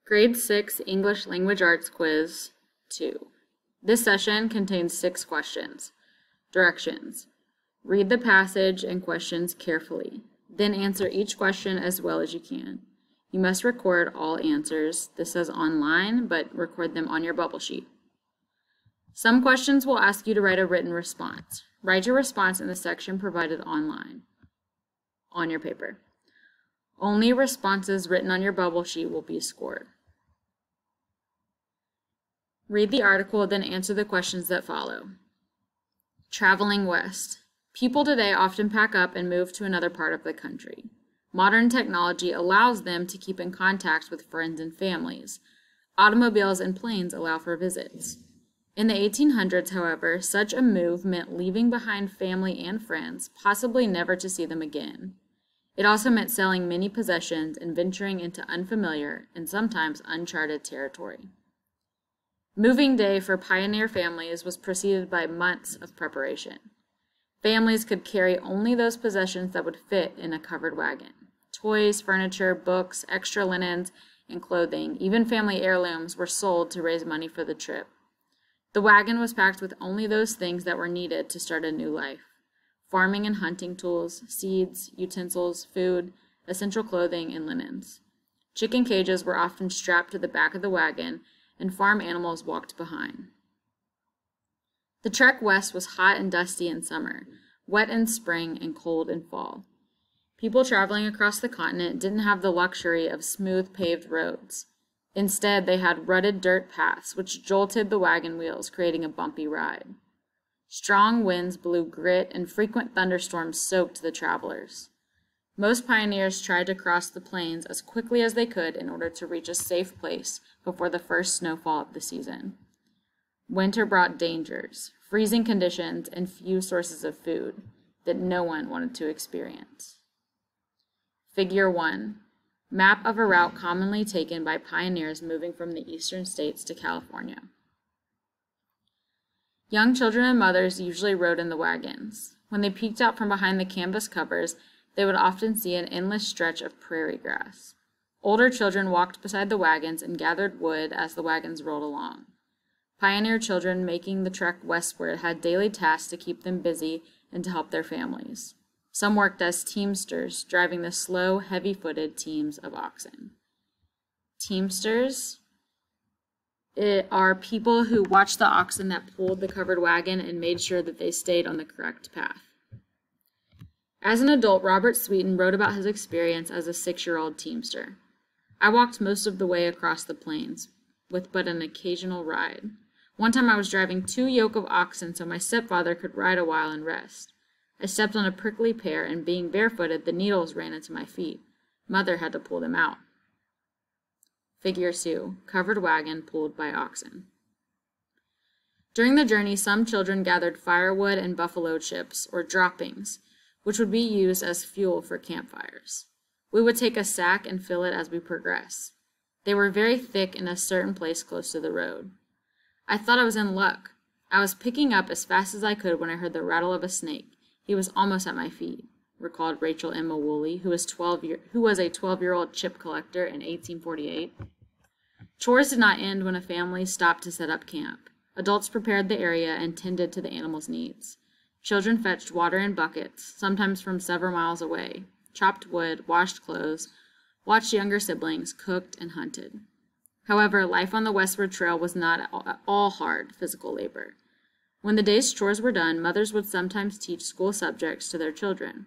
Grade 6 English Language Arts Quiz 2. This session contains 6 questions. Directions. Read the passage and questions carefully. Then answer each question as well as you can. You must record all answers. This says online, but record them on your bubble sheet. Some questions will ask you to write a written response. Write your response in the section provided online on your paper. Only responses written on your bubble sheet will be scored. Read the article, then answer the questions that follow. Traveling west. People today often pack up and move to another part of the country. Modern technology allows them to keep in contact with friends and families. Automobiles and planes allow for visits. In the 1800s, however, such a move meant leaving behind family and friends, possibly never to see them again. It also meant selling many possessions and venturing into unfamiliar and sometimes uncharted territory. Moving day for pioneer families was preceded by months of preparation. Families could carry only those possessions that would fit in a covered wagon. Toys, furniture, books, extra linens, and clothing, even family heirlooms, were sold to raise money for the trip. The wagon was packed with only those things that were needed to start a new life. Farming and hunting tools, seeds, utensils, food, essential clothing, and linens. Chicken cages were often strapped to the back of the wagon, and farm animals walked behind. The trek west was hot and dusty in summer, wet in spring, and cold in fall. People traveling across the continent didn't have the luxury of smooth paved roads. Instead, they had rutted dirt paths which jolted the wagon wheels, creating a bumpy ride. Strong winds blew grit, and frequent thunderstorms soaked the travelers. Most pioneers tried to cross the plains as quickly as they could in order to reach a safe place before the first snowfall of the season. Winter brought dangers, freezing conditions, and few sources of food that no one wanted to experience. Figure 1. Map of a route commonly taken by pioneers moving from the eastern states to California. Young children and mothers usually rode in the wagons. When they peeked out from behind the canvas covers, they would often see an endless stretch of prairie grass. Older children walked beside the wagons and gathered wood as the wagons rolled along. Pioneer children making the trek westward had daily tasks to keep them busy and to help their families. Some worked as teamsters, driving the slow, heavy-footed teams of oxen. Teamsters are people who watched the oxen that pulled the covered wagon and made sure that they stayed on the correct path. As an adult, Robert Sweeten wrote about his experience as a 6-year-old teamster. I walked most of the way across the plains, with but an occasional ride. One time I was driving 2 yoke of oxen so my stepfather could ride a while and rest. I stepped on a prickly pear, and being barefooted, the needles ran into my feet. Mother had to pull them out. Figure 2. Covered wagon pulled by oxen. During the journey, some children gathered firewood and buffalo chips, or droppings, which would be used as fuel for campfires. We would take a sack and fill it as we progress. They were very thick in a certain place close to the road. I thought I was in luck. I was picking up as fast as I could when I heard the rattle of a snake. He was almost at my feet, recalled Rachel Emma Woolley, who was a 12-year-old chip collector in 1848. Chores did not end when a family stopped to set up camp. Adults prepared the area and tended to the animals' needs. Children fetched water in buckets, sometimes from several miles away, chopped wood, washed clothes, watched younger siblings, cooked, and hunted. However, life on the westward trail was not all hard physical labor. When the day's chores were done, mothers would sometimes teach school subjects to their children.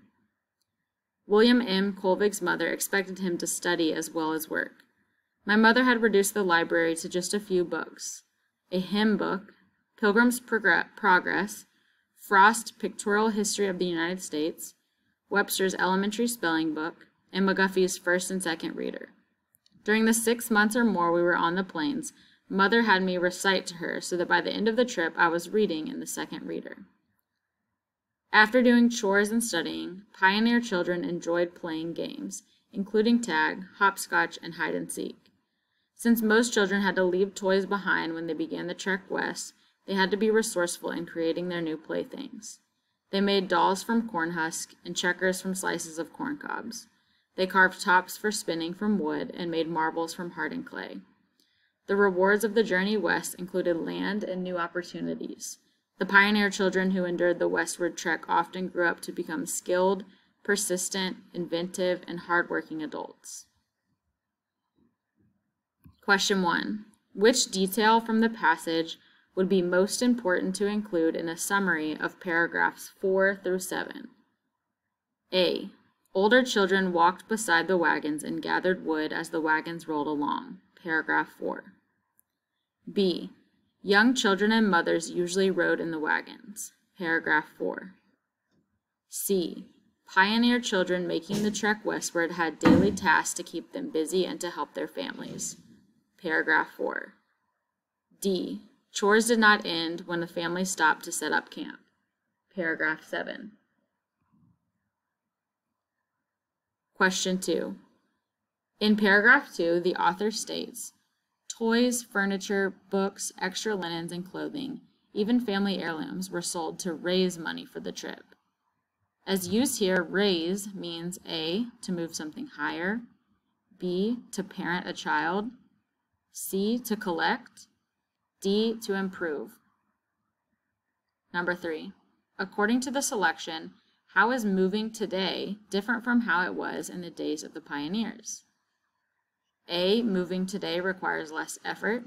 William M. Colvig's mother expected him to study as well as work. My mother had reduced the library to just a few books: a hymn book, Pilgrim's Progress, Frost's Pictorial History of the United States, Webster's Elementary Spelling Book, and McGuffey's First and Second Reader. During the 6 months or more we were on the plains, Mother had me recite to her so that by the end of the trip I was reading in the second reader. After doing chores and studying, pioneer children enjoyed playing games, including tag, hopscotch, and hide and seek. Since most children had to leave toys behind when they began the trek west, they had to be resourceful in creating their new playthings. They made dolls from corn husk and checkers from slices of corn cobs. They carved tops for spinning from wood and made marbles from hardened clay. The rewards of the journey west included land and new opportunities. The pioneer children who endured the westward trek often grew up to become skilled, persistent, inventive, and hardworking adults. Question 1. Which detail from the passage would be most important to include in a summary of paragraphs 4 through 7? A. Older children walked beside the wagons and gathered wood as the wagons rolled along. Paragraph 4. B. Young children and mothers usually rode in the wagons. Paragraph 4. C. Pioneer children making the trek westward had daily tasks to keep them busy and to help their families. Paragraph 4. D. Chores did not end when the family stopped to set up camp. Paragraph 7. Question 2. In paragraph 2, the author states, toys, furniture, books, extra linens, and clothing, even family heirlooms, were sold to raise money for the trip. As used here, raise means A, to move something higher, B, to parent a child, C, to collect, D, to improve. Number 3. According to the selection, how is moving today different from how it was in the days of the pioneers? A, moving today requires less effort.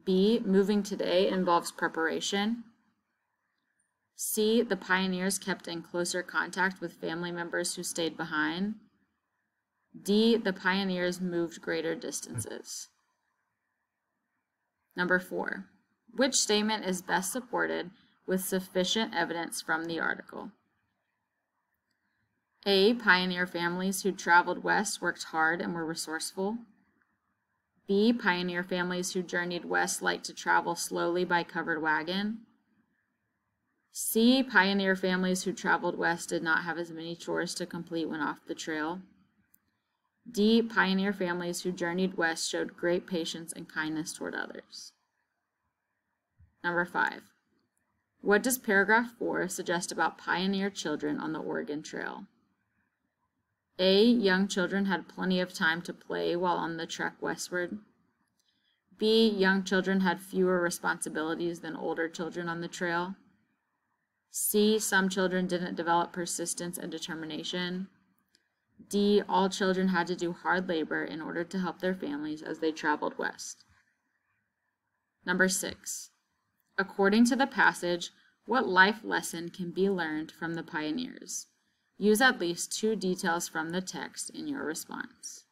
B, moving today involves preparation. C, the pioneers kept in closer contact with family members who stayed behind. D, the pioneers moved greater distances. Number 4. Which statement is best supported with sufficient evidence from the article? A, pioneer families who traveled west worked hard and were resourceful. B, pioneer families who journeyed west liked to travel slowly by covered wagon. C, pioneer families who traveled west did not have as many chores to complete when off the trail. D, pioneer families who journeyed west showed great patience and kindness toward others. Number 5. What does paragraph 4 suggest about pioneer children on the Oregon Trail? A, young children had plenty of time to play while on the trek westward. B, young children had fewer responsibilities than older children on the trail. C, some children didn't develop persistence and determination. D, all children had to do hard labor in order to help their families as they traveled west. Number 6. According to the passage, what life lesson can be learned from the pioneers? Use at least 2 details from the text in your response.